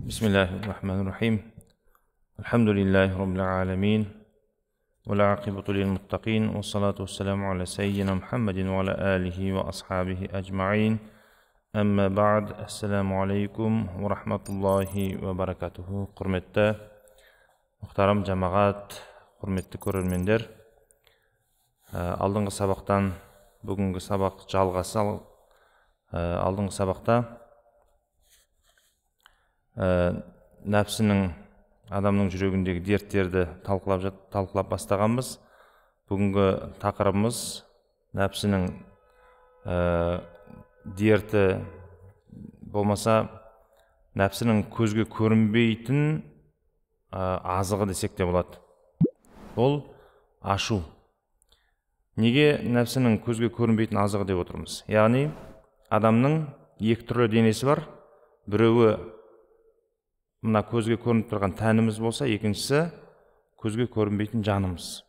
Bismillahirrahmanirrahim. Elhamdülillahi Rabbil alemin. Ve la akibetu lil muttaqin. Ve salatu vesselamu ala seyyidina Muhammedin ve ala alihi ve ashabihi ecma'in. Amma ba'd. Esselamu aleykum ve rahmetullahi ve barakatuhu. Hürmetli muhtaram cemaat, hürmetli көрермендер. Алдыңғы сабақтан бүгінгі сабақ жалғасы. Алдыңғы сабақта нәпсінің адамның жүрегіндегі дерттерді талқылап бастағанбыз. Бүгінгі тақырыбымыз нәпсінің дерті болмаса нәпсінің көзге көрінбейтін азығы десек те болады. Ол ашу. Неге нәпсінің көзге көрінбейтін азығы деп отырмыз? Яғни адамның екі түрлі денесі бар. Біреуі мына көзге көрініп тұрған тәніміз болса, екіншісі көзге көрінбейтін жанымыз.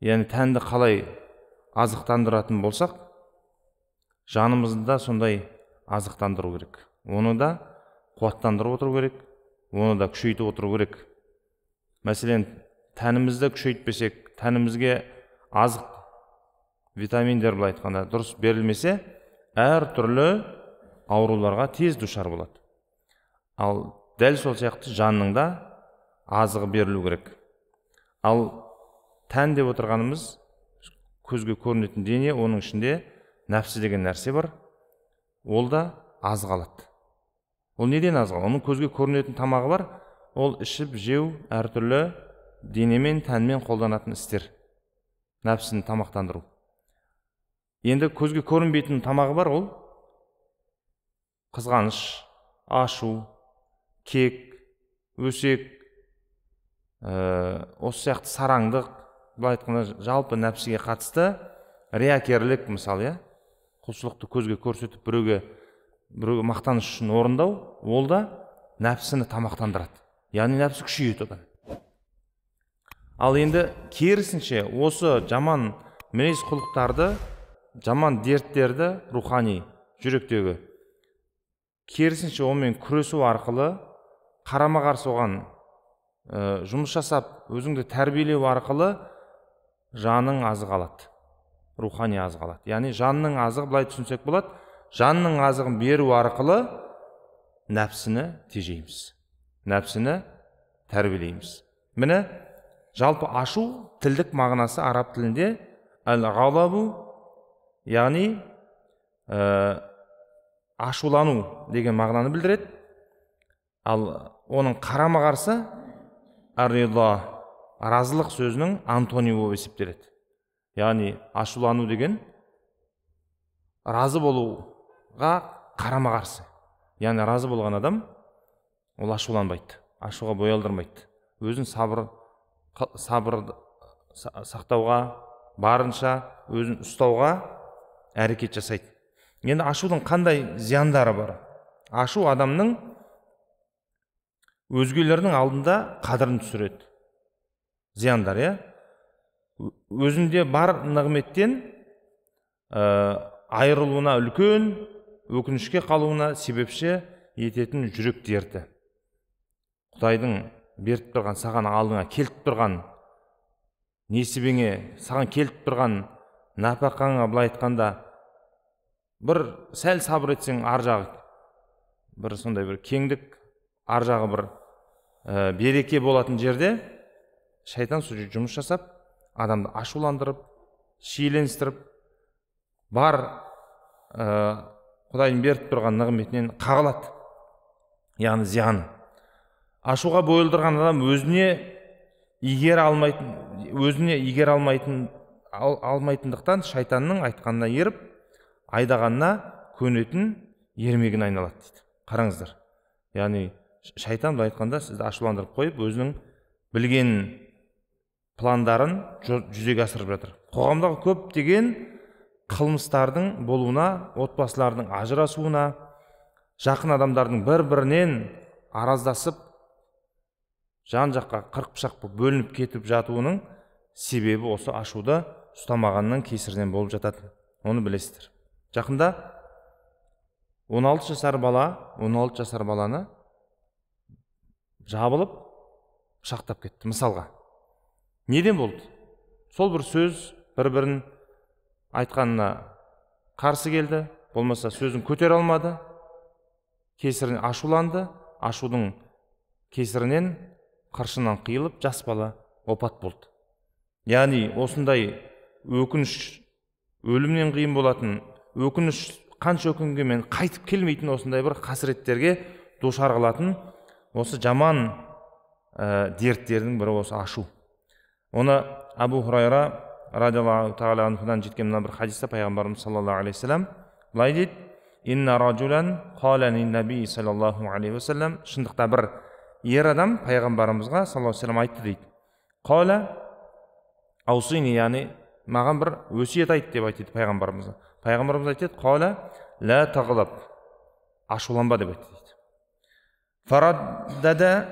Яғни тәнді қалай азықтандыратын болсақ, жанымызды да сондай азықтандыру керек. Оны да қуаттандырып отыру керек, оны да күшейтіп отыру керек. Мәселен, тәнімізді күшейтпесек, тәнімізге азық, витаминдер былай айтқанда дұрыс берілмесе, әр түрлі ауруларға тез душар болады. Ал дәл сол сияқты жанның да азығы берілу керек. Ал тән деп отырғанымыз көзге көрінетін дене, оның ішінде нәпсі деген нәрсе бар. Ол да азық алады. Ол неден азық алады? Оның көзге көрінетін тамағы бар. Ол ішіп, жеу, әртүрлі денемен, тәнмен қолданатын істер. Нәпсіні тамақтандыру. Енді көзге көрінбейтін тамағы бар, ол қызғаныш, ашу, кек, өсек, осы сияқты сараңдық, былай айтқанда жалпы нәпсіге қатысты риякерлік, мысалы, құлшылықты көзге көрсетіп біреуге мақтаныш үшін орындау, ол да нәпсіні тамақтандырады. Яғни нәпсі күшейеді. Ал енді керісінше осы жаман мінез құлықтарды, жаман дерттерді, рухани жүректегі керісінше онымен күресу арқылы, қарама қарсы оған жұмыс жасап, өзіңді тәрбиелеу арқылы жаның азық алады, рухани азық алады. Яғни жанның азығы, былай түсінсек болады, жанның азығын беру арқылы нәпсіні тежейміз, нәпсіні тәрбиелейміз. Міне, жалпы ашу тілдік мағынасы араб тілінде әл-ғалабу, яғни ашулану деген мағынаны білдіреді. Ал оның қарама қарсы ар-ридо, разылық сөзінің антонимі болып есептеледі. Яғни ашулану деген разы болуға қарама қарсы. Яғни разы болған адам ол ашуланбайды, ашуға бой алдырмайды. Өзін сабыр сақтауға, барынша өзін ұстауға әрекет жасайды. Енді ашудың қандай зияндары бар? Ашу адамның өзгелердің алдында қадірін түсіреді. Зияндар, өзінде бар нығметтен айырылуына, үлкен өкінішке қалуына себепші ететін жүрек дерті. Құдайдың беріп тұрған, саған алдыңа келіп тұрған несібеңе, саған келіп тұрған нәпақаңа, былай айтқанда, бір сәл сабыр етсең, ар жағы бір сондай бір кеңдік, ар жағы бір береке болатын жерде шайтан сол жұмыс жасап, адамды ашуландырып, шиеленістіріп, бар Құдайдың беріп тұрған нығметінен қағылады. Яғни зиян. Ашуға бойылдырған адам өзіне игере алмайтындықтан шайтанның айтқанына еріп, айдағанына көнетін ермегін айналады дейді. Қараңыздар. Яғни шайтан былай айтқанда сізді ашуландырып қойып, өзінің білген пландарын жүзеге асырып жатыр. Қоғамдағы көптеген қылмыстардың болуына, отбасылардың ажырасуына, жақын адамдардың бір-бірінен араздасып, жан жаққа қырық пышақ болып бөлініп кетіп жатуының себебі осы ашуды ұстамағанның кесірінен болып жатады. Оны білесіздер. Жақында 16 жасар баланы жабылып пышақтап кетті. Мысалға, неден болды? Сол бір сөз бір-бірін айтқанына қарсы келді, болмаса сөзін көтере алмады, кесірінен ашуланды, ашудың кесірінен қыршыннан қиылып жас бала опат болды. Яғни осындай өкініш, өлімнен қиын болатын өкініш, қанша өкінгенмен қайтып келмейтін осындай бір қасіреттерге душар қылатын осы жаман дерттердің бірі осы ашу. Оны Абу Хурайра радиаллаху тағала анхудан жеткен мына бір хадисте пайғамбарымыз саллаллаху алейхи вассалам былай дейді: инна раджулан қала лин-наби саллаллаху алейхи вассалам, шындықта бір ер адам пайғамбарымызға саллаллаху алейхи вассалам айтты дейді. Қала аусини, яғни маған бір өсиет айт деп айтты пайғамбарымызға. Пайғамбарымыз айтады: қала ла тағлаб, ашуланба деп айтты дейді. Фараддада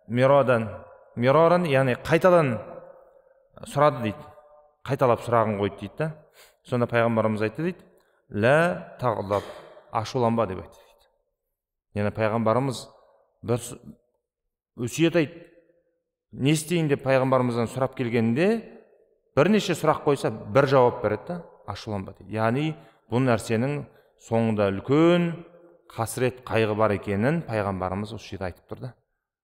мираран, яғни қайтадан сұрады дейді, қайталап сұрағын қойды дейді. Сонда пайғамбарымыз айтты дейді: ла тағлаб, ашуланба деп айтты дейді. Яғни пайғамбарымыз бір өсиет айт, не істейін деп пайғамбарымыздан сұрап келгенде бірнеше сұрақ қойса бір жауап береді, ашуланба дейді. Яғни бұл нәрсенің соңында үлкен қасірет, қайғы бар екенін пайғамбарымыз осы жерде айтып тұрды.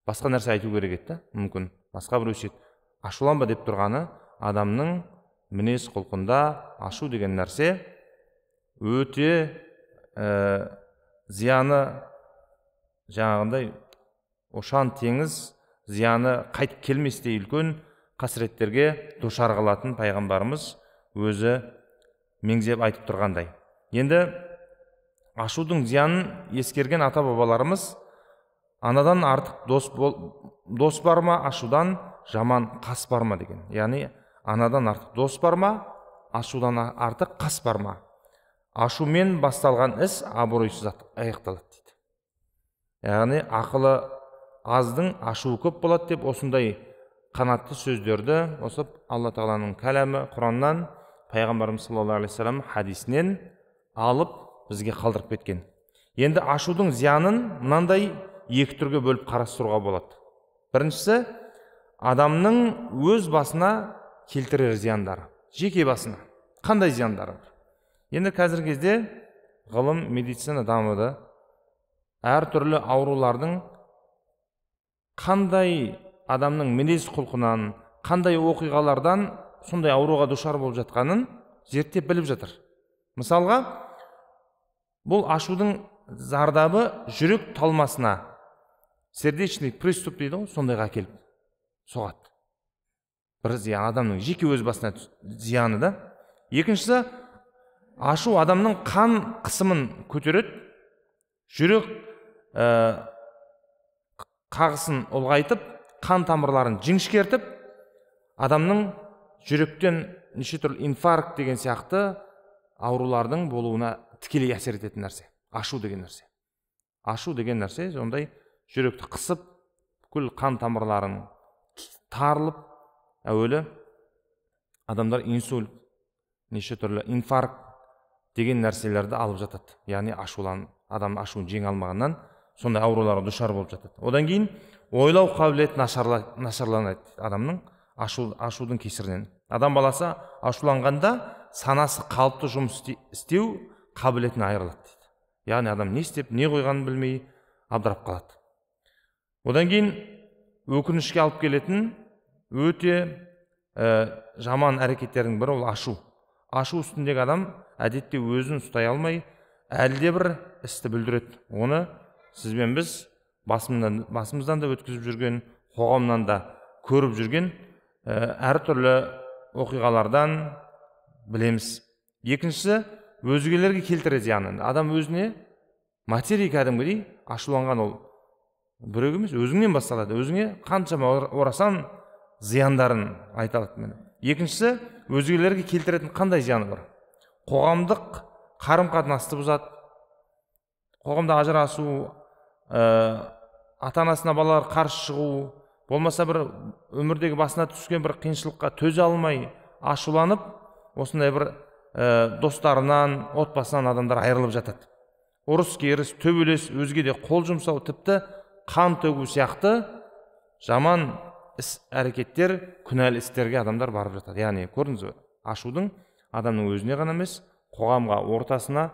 Басқа нәрсе айту керек еді, мүмкін басқа бір өсиет. Ашуланба деп тұрғаны адамның мінез құлқында ашу деген нәрсе өте зияны, жаңағындай ошан теңіз, зияны қайтып келместей үлкен қасіреттерге душар қылатын пайғамбарымыз өзі меңзеп айтып тұрғандай. Енді ашудың зиянын ескерген ата бабаларымыз анадан артық дос бар ма, ашудан жаман қас бар ма деген. Яғни анадан артық дос бар ма, ашудан артық қас бар ма? Ашумен басталған іс абыройсыз аяқталады дейді. Яғни ақылы аздың ашуы көп болады деп осындай қанатты сөздерді осы Алла Тағаланың кәләмі Құраннан, пайғамбарымыз саллаллаху алейхи вассалам хадисінен алып бізге қалдырып кеткен. Енді ашудың зиянын мынандай екі түрге бөліп қарастыруға болады. Біріншісі, адамның өз басына келтірер зияндары, жеке басына қандай зияндары бар. Енді қазіргі кезде ғылым, медицина дамыды. Әртүрлі аурулардың қандай адамның мінез құлқынан, қандай оқиғалардан сондай ауруға душар болып жатқанын зерттеп біліп жатыр. Мысалға, бұл ашудың зардабы жүрек талмасына, сердечный приступ дейді ғой, сондайға келіп соғады. Бір зиян, адамның жеке өз басына зияны да. Екіншісі, ашу адамның қан қысымын көтереді, жүрек қағысын ұлғайтып, қан тамырларын жіңішкертіп, адамның жүректен неше түрлі инфаркт деген сияқты аурулардың болуына тікелей әсер ететін нәрсе. Ашу деген нәрсе. Ашу деген нәрсе сондай жүректі қысып, бүкіл қан тамырларын тарылып, әуелі адамдар инсульт, неше түрлі инфаркт деген нәрселерді алып жатады. Яғни адам ашуын жеңе алмағаннан сондай ауруларға душар болып жатады. Одан кейін ойлау қабілеті нашарланады адамның ашудың кесірінен. Адам баласы ашуланғанда санасы қалыпты жұмыс істеу қабілетін айырылады дейді. Яғни адам не істеп, не қойғанын білмей абдырап қалады. Одан кейін өкінішке алып келетін өте жаман әрекеттердің бірі ол ашу. Ашу үстіндегі адам әдетте өзін ұстай алмай, әлде бір істі бүлдіреді. Оны сізбен біз басымыздан да өткізіп жүрген, қоғамнан да көріп жүрген әртүрлі оқиғалардан білеміз. Екіншісі, өзгелерге келтіреді зиянын. Адам өзіне материя кәдімгідей ашуланған ол біреу емес, өзіңнен басталады. Өзіңе қаншама орасан зияндарын айта алады. Екіншісі, өзгелерге келтіретін қандай зияны бар? Қоғамдық қарым-қатынасты бұзады. Қоғамда ажырасу, ата-анасына балалар қарсы шығу, болмаса бір өмірдегі басына түскен бір қиыншылыққа төзе алмай, ашуланып, осындай бір достарынан, отбасынан адамдар айырылып жатады. Ұрыс керіс, төбелес, өзге де қол жұмсау, тіпті қан төгу сияқты жаман іс әрекеттер, күнәлі істерге адамдар барып жатады. Яғни көрдіңіз бе, ашудың адамның өзіне ғана емес, қоғамға, ортасына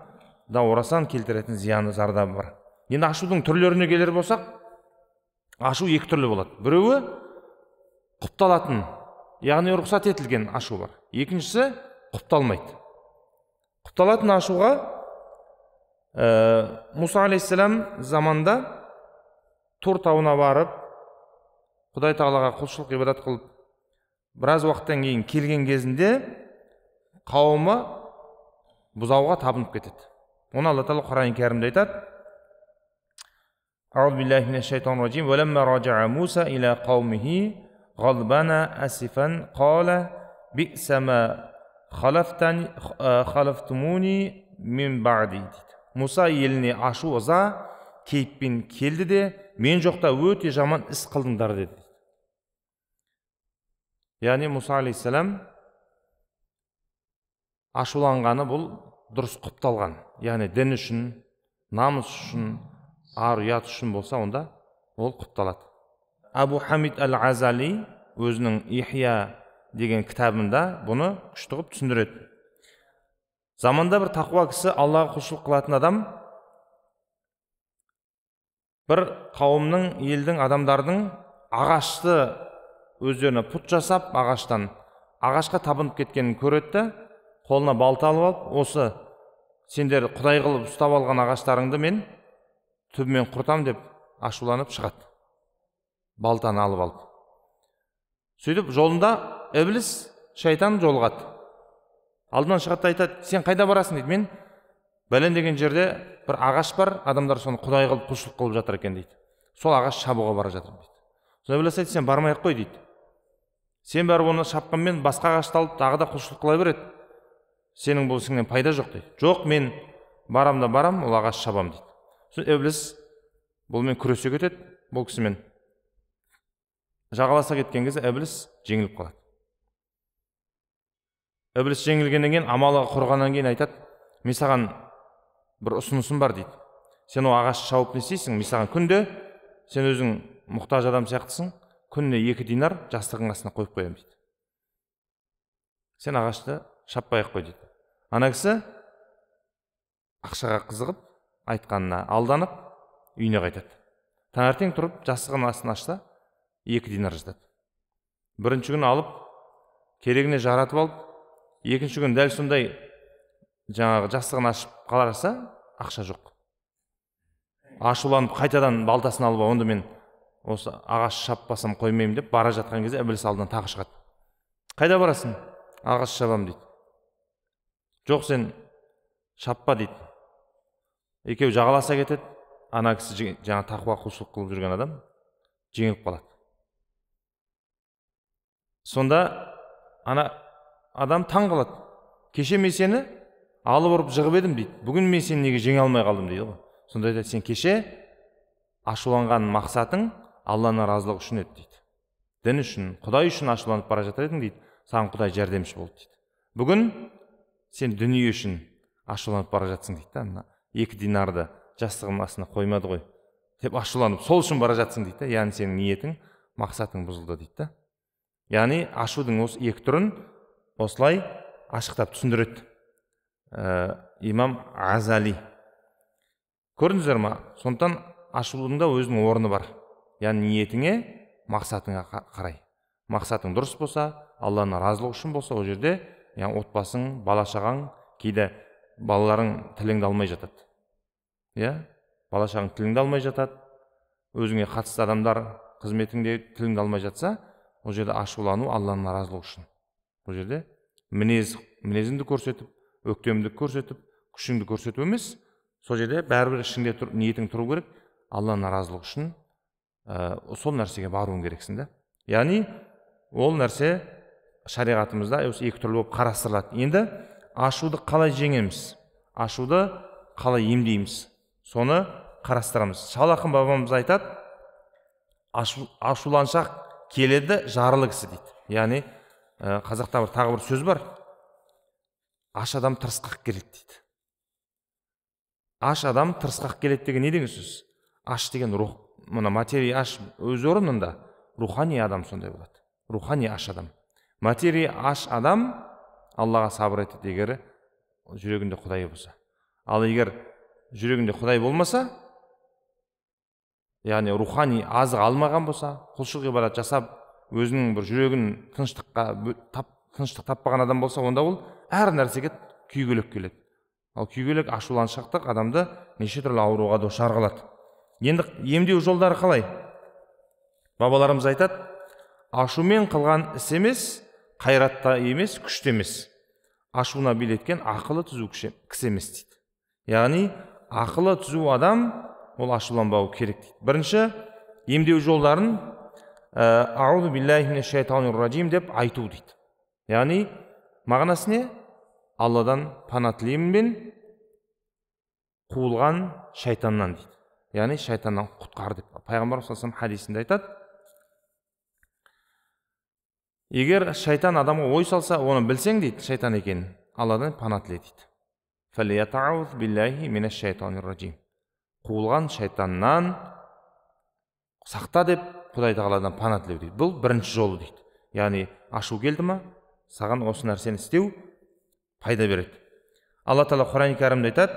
да орасан келтіретін зияны, зардабы бар. Енді ашудың түрлеріне келер болсақ, ашу екі түрлі болады. Біреуі құпталатын, яғни рұқсат етілген ашу бар. Екіншісі құпталмайды. Құпталатын ашуға Мұса алейхиссалам заманда Тур тауына барып, Құдай тағалаға құлшылық ибадат қылып, біраз уақыттан кейін келген кезінде қауымы бұзауға табынып кетеді. Оны Алла Тағала Құран кәрімде айтады: Аузу биллахи минаш шайтанир раджим. Валямма раджа Муса иля қаумихи ғадбана асифан қала би'са ма халафтумуни мин баъди. Муса еліне ашу ыза кейіппен келді де, мен жоқта өте жаман іс қылдыңдар деді. Яғни Муса алейхиссалам ашуланғаны бұл дұрыс құпталған. Яғни дін үшін, намыс үшін, ар ұят үшін болса, онда ол құпталады. Абу Хамид әл-Азали өзінің Ихия деген кітабында бұны күшті қылып түсіндіреді. Заманда бір тақуа кісі, Аллаға құлшылық қылатын адам, бір қауымның, елдің, адамдардың ағашты өздеріне пұт жасап, ағашқа табынып кеткенін көреді, қолына балта алып алып, осы сендер құдай қылып ұстап алған ағаштарыңды мен түбімен құртам деп ашуланып шығады. Балтаны алып алып. Сөйтіп жолында Иблис, шайтан жолығады. Алдынан шығады, айтады: сен қайда барасың дейді. Мен бәлен деген жерде бір ағаш бар, адамдар соны құдай қылып құлшылық қылып жатыр екен дейді. Сол ағаш шабуға бара жатырмын дейді. Сонда Иблис айтады: сен бармай-ақ қой дейді. Сен барып оны шапқанмен басқа ағашты алып тағы да құлшылық қыла береді. Сенің бұл ісіңнен пайда жоқ дейді. Жоқ, мен барам да барам, ол ағаш шабам дейді. Сонда Иблис бұлмен күресе кетеді, бұл кісімен жағаласа кеткен кезде Иблис жеңіліп қалады. Иблис жеңілгеннен кейін, амалы құрғаннан кейін айтады: мен саған бір ұсынысым бар дейді. Сен о ағашты шауып не істейсің? Мен саған күнде, сен өзің мұқтаж адам сияқтысың, күніне 2 динар жастығың астына қойып қоямын дейді. Сен ағашты шаппай-ақ қой дейді. Ана кісі ақшаға қызығып, айтқанына алданып, үйіне қайтады. Таңертең тұрып, жастығының астын ашса, 2 динар жазады. Бірінші күні алып, керегіне жаратып алып, екінші күн дәл сондай жаңағы жастығын ашып қаларса, ақша жоқ. Ашуланып қайтадан балтасын алып, онда мен осы ағаш шаппасам қоймаймын деп бара жатқан кезде Иблис алдынан тағы шығады. Қайда барасың? Ағаш шабам дейді. Жоқ, сен шаппа дейді. Екеу жағаласа кетеді. Ана кісі, жаңа тақуа құлшылық қылып жүрген адам, жеңіліп қалады. Сонда ана адам таң қалады. Кеше мен сені алып ұрып жығып едім дейді. Бүгін мен сені неге жеңе алмай қалдым дейді ғой. Сонда айтады: сен кеше ашуланған мақсатың Алланың разылығы үшін еді дейді. Дін үшін, Құдай үшін ашуланып бара жатыр едің дейді. Саған Құдай жәрдемші болды дейді. Бүгін сен дүние үшін ашуланып бара жатсың дейді. 2 динарды жастығының астына қоймады ғой деп ашуланып, сол үшін бара жатсың дейді. Яғни сенің ниетің, мақсатың бұзылды дейді. Яғни ашудың осы 2 түрін осылай ашықтап түсіндіреді имам Азали. Көрдіңіздер ма? Сондықтан ашудың да өзінің орны бар. Яғни ниетіңе, мақсатыңа қарай. Мақсатың дұрыс болса, Алланың разылығы үшін болса, ол жерде отбасың, бала-шағаң, кейде балаларың тіліңді алмай жатады. Бала-шағаң тіліңді алмай жатады. Өзіңе қатысты адамдар қызметіңде тіліңді алмай жатса, ол жерде ашулану Алланың разылығы үшін. Ол жерде мінезіңді көрсетіп, өктемдік көрсетіп, күшіңді көрсетіп емес, сол жерде бәрібір ішіңде ниетің тұру керек, Алланың разылығы үшін сол нәрсеге баруың керексің да. Яғни ол нәрсе шариғатымызда осы 2 түрлі болып қарастырылады. Енді ашуды қалай жеңеміз? Ашуды қалай емдейміз? Соны қарастырамыз. Шал-ақын бабамыз айтады: ашуланшақ келеді, жарлы кісі дейді. Яғни қазақта тағы бір сөз бар: аш адам тырысқақ келеді дейді. Аш адам тырысқақ келеді деген не деген сөз? Аш деген мына матери аш өз орнында, рухани адам сондай болады. Рухани аш адам. Матери аш адам Аллаға сабыр етеді егер жүрегінде Құдай болса. Ал егер жүрегінде Құдай болмаса, яғни рухани азық алмаған болса, құлшылық ғибадат жасап, өзінің бір жүрегін тыныштық таппаған адам болса, онда ол әр нәрсеге күйгелек келеді. Ал күйгелек ашуланшақтық адамды неше түрлі ауруға душар қылады. Енді емдеу жолдары қалай? Бабаларымыз айтады, ашумен қылған іс емес, қайратта емес, күште емес. Ашуына билеткен ақылы түзу кісі емес дейді. Яғни ақылы түзу адам ол ашуланбауы керек дейді. Бірінші емдеу жолдарын аузу биллахи минеш шайтанир ражим деп айту дейді. Яғни мағынасы не? Алладан пана тілеймін мен қуылған шайтаннан дейді. Яғни шайтаннан құтқар деп. Пайғамбар саллаллаху алейхи ва саллям хадисінде айтады, егер шайтан адамға ой салса, оны білсең дейді, шайтан екенін, Алладан пана тіле дейді. Фалиятауз биллахи минеш шайтанир ражим. Қуылған шайтаннан сақта деп Құдай тағаладан пана тілеу дейді. Бұл бірінші жолы дейді. Яғни ашу келді ма, саған осы нәрсені істеу пайда береді. Алла Тағала Құран кәрімде айтады,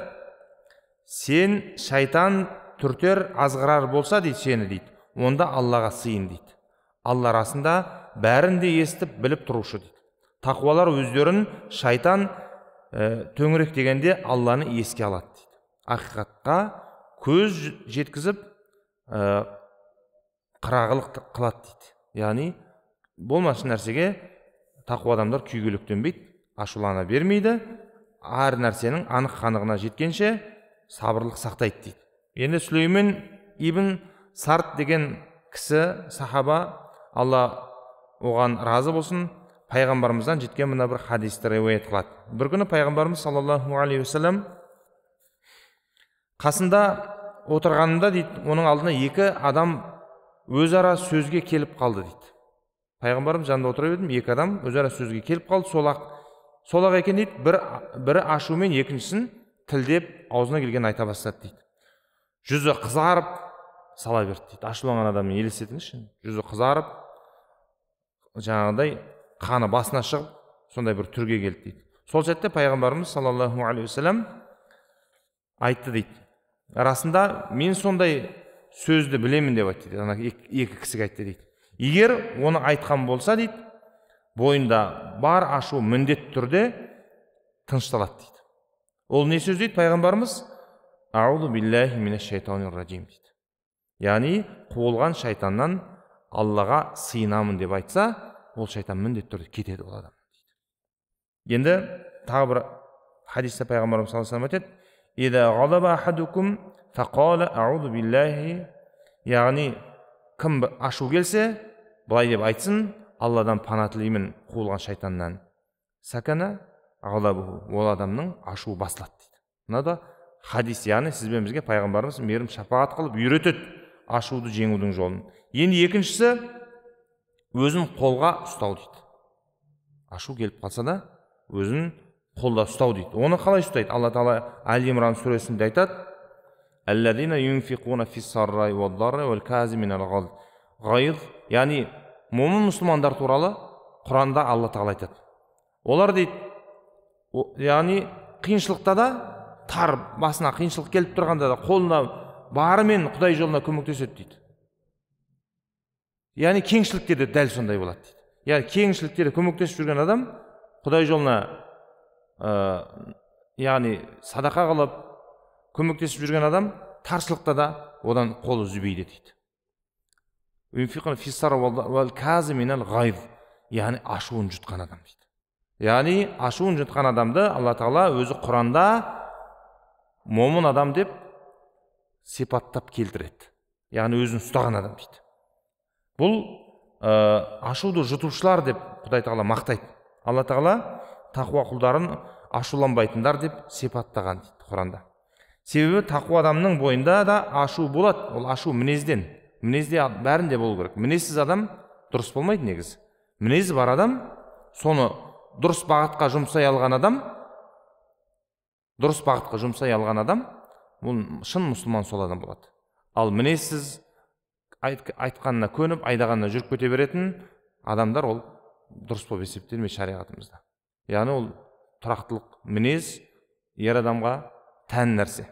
сен шайтан түртер азғырар болса дейді сені дейді, онда Аллаға сыйын дейді. Алла расында бәрін де естіп біліп тұрушы дейді. Тақуалар өздерін шайтан төңірек дегенде Алланы еске алады дейді. Ақиқатқа көз жеткізіп қырағылық қылады дейді. Яғни болмашы нәрсеге тақуа адамдар күйгелектенбейді, ашулана бермейді, әр нәрсенің анық қанығына жеткенше сабырлық сақтайды дейді. Енді Сүлеймен ибн Сарт деген кісі сахаба, Алла оған разы болсын, пайғамбарымыздан жеткен мына бір хадисті риуаят қылады. Бір күні пайғамбарымыз саллаллаху алейхи ва саллям қасында отырғанында дейді, оның алдына екі адам өзара сөзге келіп қалды дейді. Пайғамбарымыз жанында отырып едім, екі адам өзара сөзге келіп қалды, солақ екен дейді, бірі ашумен екіншісін тілдеп аузына келген айта бастады дейді. Жүзі қызарып сала берді дейді. Ашуланған адаммен елестетіңізші, жүзі қызарып, жаңағыдай қаны басына шығып, сондай бір түрге келді дейді. Сол сәтте пайғамбарымыз саллаллаху алейхи ва саллям айтты дейді, расында мен сондай сөзді білемін деп айтты дейді. Екі кісіге айтты дейді. Егер оны айтқан болса дейді, бойында бар ашу міндет түрде тынышталады дейді. Ол не сөз дейді пайғамбарымыз? Аузу биллахи минеш шайтанир ражим дейді. Яғни қуылған шайтаннан Аллаға сыйынамын деп айтса, ол шайтан міндет түрде кетеді ол адам дейді. Енді тағы бір хадисте пайғамбарымыз саллаллаху алейхи ва саллям айтады, «Ида ғадаба ахадукум фақала аузу биллахи», яғни кім ашу келсе, былай деп айтсын, Алладан пана тілеймін қуылған шайтаннан. Сакана ғадабуху, ол адамның ашуы басылады дейді. Мына да хадис, яғни сіз бен бізге пайғамбарымыз мейірім шапағат қылып үйретеді ашуды жеңудің жолын. Енді екіншісі өзін қолға ұстау дейді. Ашу келіп қалса да өзін қолда ұстау дейді. Оны қалай ұстайды? Алла Тағала Али Имран сүресінде айтады, «Аллазина юнфиқуна фиссарраи ваддарраи вал казиминал ғайз». Яғни момын мұсылмандар туралы Құранда Алла Тағала айтады. Олар дейді, яғни қиыншылықта да, тар басына қиыншылық келіп тұрғанда да қолына барымен Құдай жолына көмектеседі дейді. Яғни кеңшіліктерде дәл сондай болады дейді. Яғни кеңшіліктерде көмектесіп жүрген адам Құдай жолына яғни садақа қылып көмектесіп жүрген адам таршылықта да одан қолы үзбейді дейді. Яғни ашуын жұтқан адам дейді. Яғни ашуын жұтқан адамды Алла Тағала өзі Құранда момын адам деп сипаттап келтіреді. Яғни өзін ұстаған адам дейді. Бұл ашуды жұтушылар деп Құдай Тағала мақтайды. Алла Тағала тақуа құлдарын ашуланбайтындар деп сипаттаған дейді Құранда. Себебі тақуа адамның бойында да ашу болады. Ол ашу мінезден. Мінезде бәрінде болу керек. Мінезсіз адам дұрыс болмайды негізі. Мінезі бар адам, соны дұрыс бағытқа жұмсай алған адам, бұл шын мұсылман сол адам болады. Ал мінезсіз айтқанына көніп, айдағанына жүріп кете беретін адамдар ол дұрыс болып есептелмейді шариғатымызда. Яғни ол тұрақтылық мінез ер адамға тән нәрсе.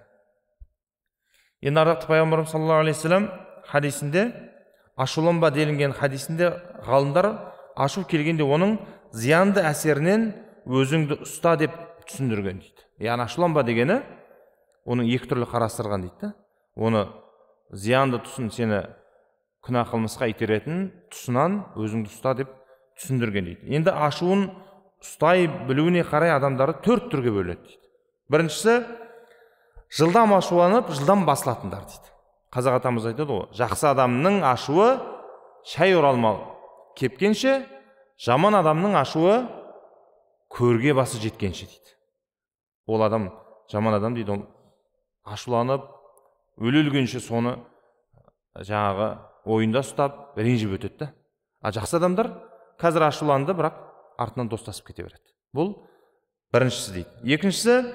Енді ардақты пайғамбарымыз саллаллаху алейхи вассалам хадисінде, ашуланба делінген хадисінде ғалымдар ашу келгенде оның зиянды әсерінен өзіңді ұста деп түсіндірген дейді. Яғни ашуланба дегені оның екі түрлі қарастырған дейді. Оны зиянды тұсын, сені күнә қылмысқа итеретін тұсынан өзіңді ұста деп түсіндірген дейді. Енді ашуын ұстай білуіне қарай адамдарды төрт түрге бөледі дейді. Біріншісі, жылдам ашуланып, жылдам басылатындар дейді. Қазақ атамыз айтады ғой, жақсы адамның ашуы шай оралма кепкенше, жаман адамның ашуы көрге басы жеткенше дейді. Ол адам, жаман адам дейді, ол ашуланып, өле-өлгенше соны жаңағы ойында ұстап, ренжіп өтеді. А жақсы адамдар қазір ашуланды, бірақ артынан достасып кете береді. Бұл біріншісі дейді. Екіншісі,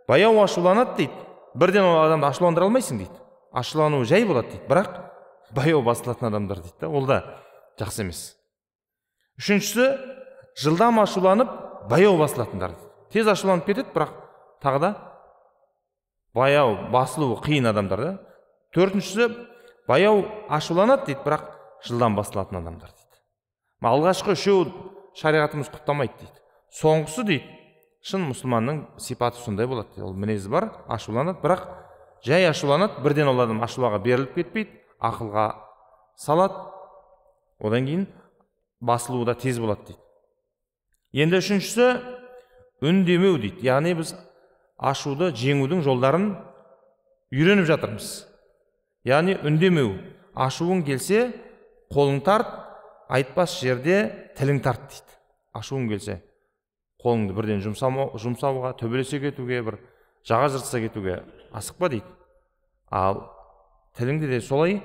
баяу ашуланады дейді. Бірден ол адамды ашуландыра алмайсың дейді. Ашулануы жай болады дейді, бірақ баяу басылатын адамдар дейді. Ол да жақсы емес. Үшіншісі, жылдам ашуланып, баяу басылатындар дейді. Тез ашуланып кетеді, бірақ тағы да баяу басылуы қиын адамдар. Төртіншісі, баяу ашуланады дейді, бірақ жылдам басылатын адамдар дейді. Алғашқы үшеуі шариғатымыз құптамайды дейді. Соңғысы дейді, шын мұсылманның сипаты сондай болады дейді. Ол мінезі бар, ашуланады, бірақ жай ашуланады, бірден ол адам ашулаға беріліп кетпейді, ақылға салады, одан кейін басылуы да тез болады дейді. Енді үшіншісі, үндемеу дейді. Яғни біз ашуды жеңудің жолдарын үйреніп жатырмыз. Яғни үндемеу. Ашуың келсе, қолың тарт, айтпас жерде тілің тарт дейді. Ашуың келсе, қолыңды бірден жұмсауға, төбелесе кетуге, бір жаға жыртса кетуге асықпа дейді. Ал тіліңді де солай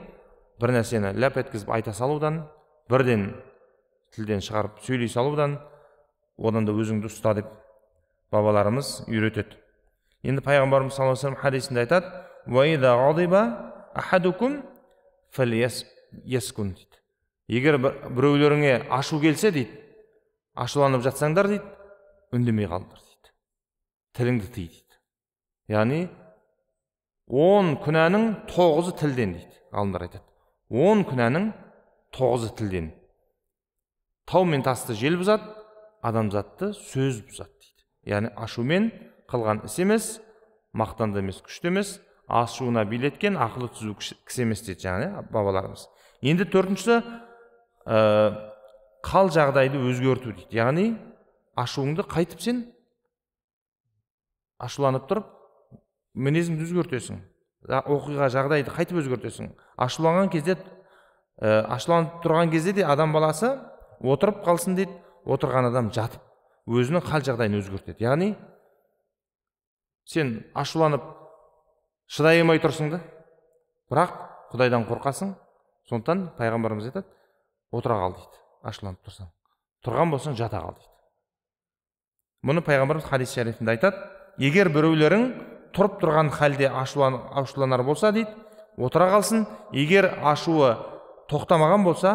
бір нәрсені ләп еткізіп айта салудан, бірден тілден шығарып сөйлей салудан, одан да өзіңді ұста деп бабаларымыз үйретеді. Енді пайғамбарымыз саллаллаху алейхи вассалам хадисінде айтады: "Уайда ғадиба ахадукум фальяскун" дейді. Егер біреулеріңе ашу келсе дейді, ашуланып жатсаңдар дейді, үндемей қалыңдар дейді. Тіліңді тый дейді. Яғни 10 күнәнің 9-ы тілден дейді. Ғалымдар айтады. 10 күнәнің 9-ы тілден. Тау мен тасты жел бұзады, адамзатты сөз бұзады дейді. Яғни ашумен қылған іс емес, мақтанды емес, күшті емес, ашуына билеткен ақылы түзу кісі емес дейді жаңа бабаларымыз. Енді төртіншісі, қал жағдайды өзгерту дейді. Яғни ашуыңды қайтып сен ашуланып тұрып, мінезіңді өзгертесің. Оқиға жағдайды қайтып өзгертесің. Ашуланған кезде, ашуланып тұрған кезде де адам баласы отырып қалсын дейді, отырған адам жатып өзінің қал жағдайын өзгертеді. Яғни сен ашуланып шыдай алмай тұрсың да, бірақ Құдайдан қорқасың. Сондықтан пайғамбарымыз айтады: отыра қал дейді. Ашуланып тұрсаң, тұрған болсаң жата қал дейді. Мұны пайғамбарымыз хадис шарифінде айтады: егер біреулерің тұрып тұрған халде ашуланар болса дейді, отыра қалсын, егер ашуы тоқтамаған болса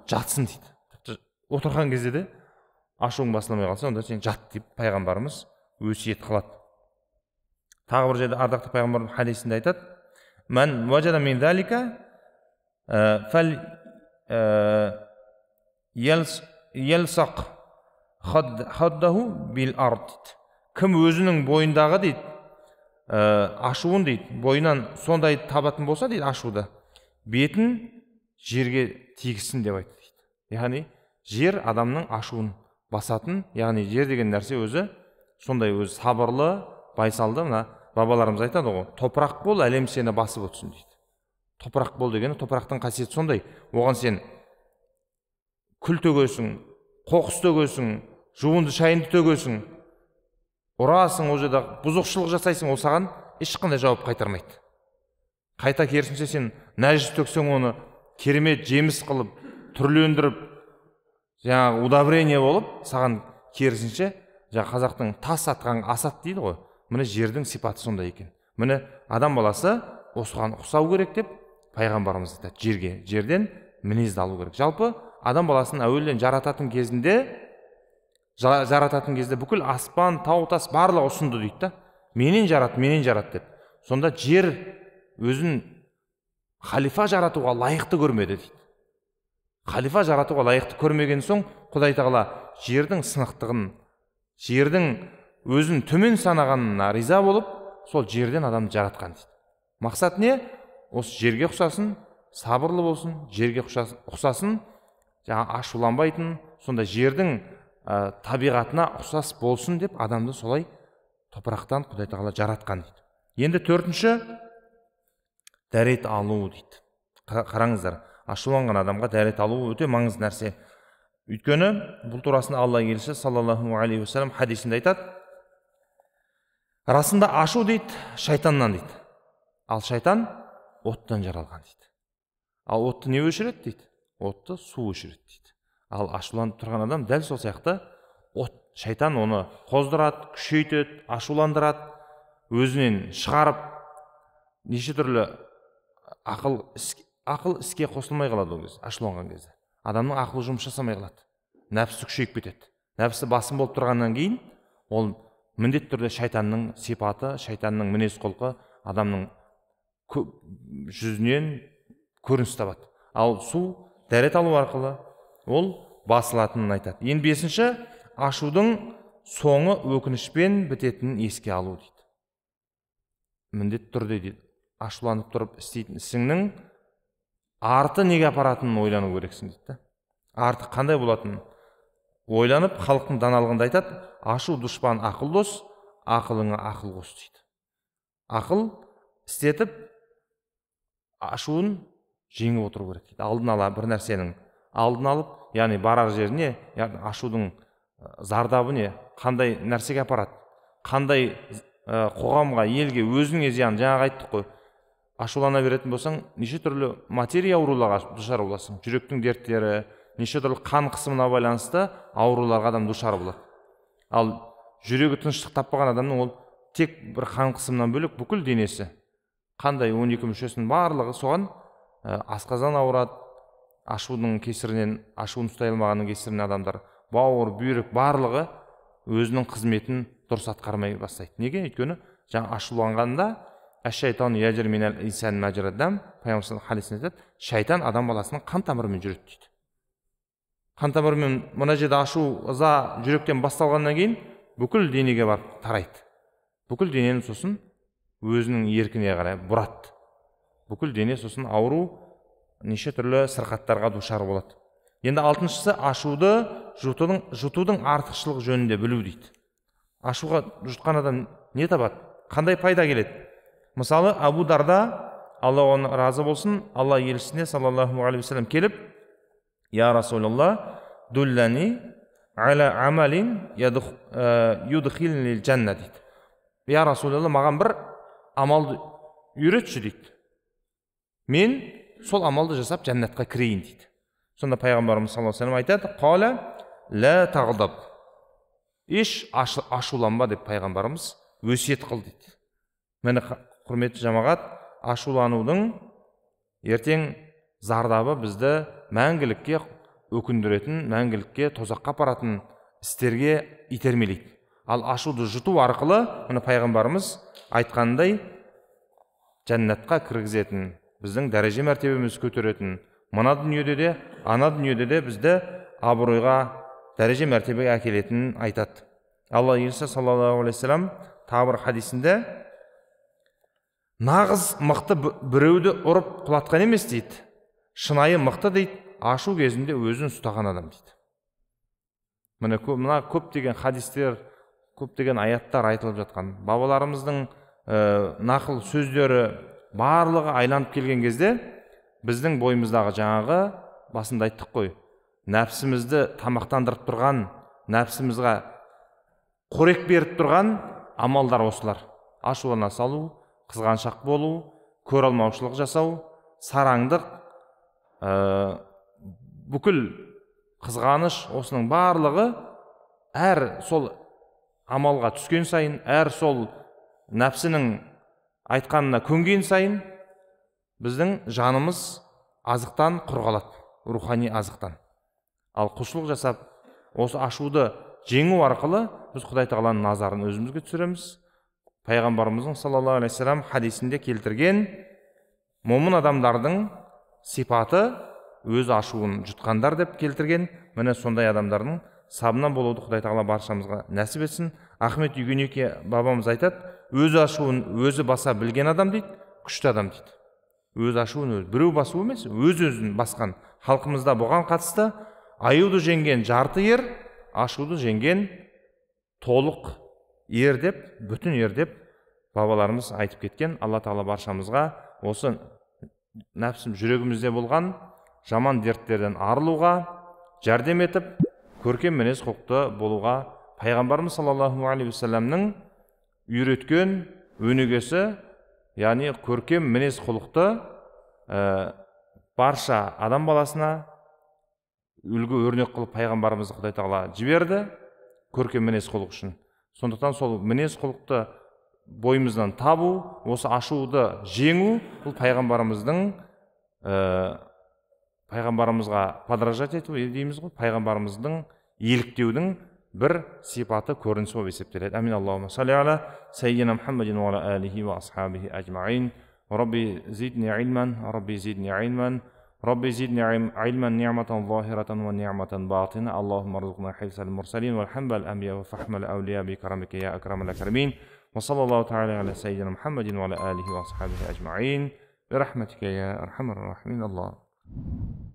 жатсын дейді. Отырған кезде де ашуың басыламай қалса, онда сен жат деп пайғамбарымыз өсиет қылады. Тағы бір жерде ардақты пайғамбарымыз хадисінде айтады: "Мән ваджада мин залика фал ялсақ хаддаху бил ард." Кім өзінің бойындағы дейді, ашуын дейді, бойынан сондай табатын болса дейді, ашуды, бетін жерге тигізсін деп айтты дейді. Яғни жер адамның ашуын басатын, яғни жер деген нәрсе өзі сондай өзі сабырлы, байсалды. Мына бабаларымыз айтады ғой: топырақ бол, әлем сені басып өтсін дейді. Топырақ бол дегені, топырақтың қасиеті сондай. Оған сен күл төгесің, қоқыс төгесің, жуынды шайынды төгесің, ұрасың, ол жерде бұзықшылық жасайсың, ол саған ешқандай жауап қайтармайды. Қайта керісінше сен нәжіс төксең, оны керемет жеміс қылып, түрлендіріп, жаңағы удобрение болып, саған керісінше қазақтың тас атқан асат дейді ғой. Міне жердің сипаты сондай екен. Міне адам баласы осыған ұқсау керек деп пайғамбарымыз айтады, жерден мінезді алу керек. Жалпы адам баласын әуелден жарататын кезде бүкіл аспан, тау, тас барлығы ұсынды дейді да. Менен жарат деп. Сонда жер өзін халифа жаратуға лайықты көрмеді дейді. Халифа жаратуға лайықты көрмеген соң Құдай тағала жердің сынықтығын, жердің өзін төмен санағанына риза болып, сол жерден адамды жаратқан дейді. Мақсат не? Осы жерге ұқсасын, сабырлы болсын, жерге ұқсасын, жаңа ашуланбайтын, сонда жердің табиғатына ұқсас болсын деп адамды солай топырақтан Құдай тағала жаратқан дейді. Енді төртінші, дәрет алу дейді. Қараңыздар, ашуланған адамға дәрет алу өте маңызды нәрсе. Өйткені бұл турасында Алла елшісі саллаллаху алейхи уассалам хадисінде айтады, расында ашу дейді шайтаннан дейді. Ал шайтан оттан жаралған дейді. Ал отты не өшіреді дейді? Отты су өшіреді дейді. Ал ашуланып тұрған адам дәл сол сияқты шайтан оны қоздырады, күшейтеді, ашуландырады, өзінен шығарып, неше түрлі ақыл іске қосылмай қалады ол кезде, ашуланған кезде. Адамның ақылы жұмыс жасамай қалады. Нәпсі күшейіп кетеді. Нәпсі басым болып тұрғаннан кейін, ол міндетті түрде шайтанның сипаты, шайтанның мінез құлқы адамның жүзінен көрініс табады. Ал су дәрет алу арқылы ол басылатынын айтады. Енді бесінші, ашудың соңы өкінішпен бітетінін еске алу дейді. Міндетті түрде дейді, ашуланып тұрып істейтін ісіңнің арты неге апаратынын ойлану керексің дейді. Арты қандай болатынын ойланып, халықтың даналығында айтады, ашу дұшпан ақыл дос, ақылыңа ақыл қос дейді. Ақыл істетіп, ашуын жеңіп отыру керек дейді. Алдын ала бір нәрсенің алдын алып, яғни барар жеріне, яғни ашудың зардабы не, қандай нәрсеге апарады, қандай қоғамға, елге, өзіңе зиян. Жаңағы айттық қой, ашулана беретін болсаң, неше түрлі материя ауруларға душар боласың. Жүректің дерттері, неше түрлі қан қысымына байланысты ауруларға адам душар болады. Ал жүрегі тыныштық таппаған адамның ол тек бір қан қысымынан бөлек бүкіл денесі, қандай 12 мүшесінің барлығы соған асқазан ауырады. Ашудың кесірінен, ашуын ұстай алмағанның кесірінен адамдар бауыр, бүйрек барлығы өзінің қызметін дұрыс атқармай бастайды. Неге? Өйткені жаңа ашуланғанда әш-шайтан яжри минал инсан мәжраддам, пайғамбар хадисінде айтады, шайтан адам баласының қан тамырымен жүреді дейді. Қан тамырымен мына жерде ашу, ыза жүректен басталғаннан кейін бүкіл денеге барып тарайды. Бүкіл денені сосын өзінің еркіне қарай бұрады. Бүкіл дене сосын ауру, неше түрлі сырқаттарға душар болады. Енді алтыншысы, ашуды жұтудың артықшылық жөнінде білу дейді. Ашуға жұтқан адам не табады? Қандай пайда келеді? Мысалы, Абу Дарда, Алла оны разы болсын, Алла елшісіне саллаллаху алейхи вассалам келіп, я Расулалла, дуллани аля амалин юдхилнил жанна дейді. Я Расулалла, маған бір амалды үйретші дейді. Мен сол амалды жасап жәннатқа кірейін дейді. Сонда пайғамбарымыз саллаллаху алейхи вассалам айтады, қала ла тағдаб, еш ашуланба деп пайғамбарымыз өсиет қыл дейді. Мені құрметті жамағат, ашуланудың ертең зардабы бізді мәңгілікке өкіндіретін, мәңгілікке тозаққа апаратын істерге итермелейді. Ал ашуды жұту арқылы, мені пайғамбарымыз айтқандай, жәннатқа кіргізетін, біздің дәреже мәртебеміз көтеретін, мына дүниеде де, ана дүниеде де бізді абыройға, дәреже мәртебеге әкелетінін айтады. Алла елшісі саллаллаху алейхи вассалам тағы бір хадисінде, нағыз мықты біреуді ұрып құлатқан емес дейді. Шынайы мықты дейді, ашу кезінде өзін ұстаған адам дейді. Мына көптеген хадистер, көптеген аяттар айтылып жатқан. Бабаларымыздың нақыл сөздері барлығы айланып келген кезде, біздің бойымыздағы жаңағы, басында айттық қой, нәпсімізді тамақтандырып тұрған, нәпсімізге қорек беріп тұрған амалдар осылар. Ашулана салу, қызғаншақ болу, көр алмаушылық жасау, сараңдық, бүкіл қызғаныш, осының барлығы әр сол амалға түскен сайын, әр сол нәпсінің айтқанына көнген сайын біздің жанымыз азықтан құр қалады, рухани азықтан. Ал құлшылық жасап, осы ашуды жеңу арқылы біз Құдай Тағаланың назарын өзімізге түсіреміз. Пайғамбарымыздың саллаллаху алейхи вассалам хадисінде келтірген момын адамдардың сипаты өз ашуын жұтқандар деп келтірген. Міне сондай адамдардың сабынан болуды Құдай Тағала баршамызға нәсіп етсін. Ахмет Югенеке бабамыз айтады, өз ашуын өзі баса білген адам дейді, күшті адам дейді. Өз ашуын өзі, біреу басу емес, өз-өзін басқан. Халқымызда бұған қатысты аюды жеңген жарты ер, ашуды жеңген толық ер деп, бүтін ер деп бабаларымыз айтып кеткен. Алла Тағала баршамызға осы нәпсім жүрегімізде болған жаман дерттерден арылуға жәрдем етіп, көркем мінез құлықты болуға Пайғамбарымыз саллаллаху алейхи вассаламның үйреткен өнегесі, яғни көркем мінез құлықты барша адам баласына үлгі өрнек қылып Пайғамбарымызды Құдай Тағала жіберді көркем мінез құлық үшін. Сондықтан сол мінез құлықты бойымыздан табу, осы ашуды жеңу, бұл пайғамбарымызға подражать ету дейміз ғой, пайғамбарымыздың еліктеудің бір сипаты, көрінісі болып есептеледі. Амин. Аллахумма салли аля саййидина Мухаммадин ва аля алихи ва асхабихи ажмаин. Rabbi zidni ilman, Rabbi zidni ilman, Rabbi zidni ilman ni'matan zahiratan wa ni'matan batina. Allahumma arzuqna hifzal mursalin wal hanbal anbiya wa fahmal awliya bi karamika ya akramal akramin. وصلى الله تعالى على سيدنا محمد وعلى آله وأصحابه أجمعين برحمتك يا أرحم الراحمين الله.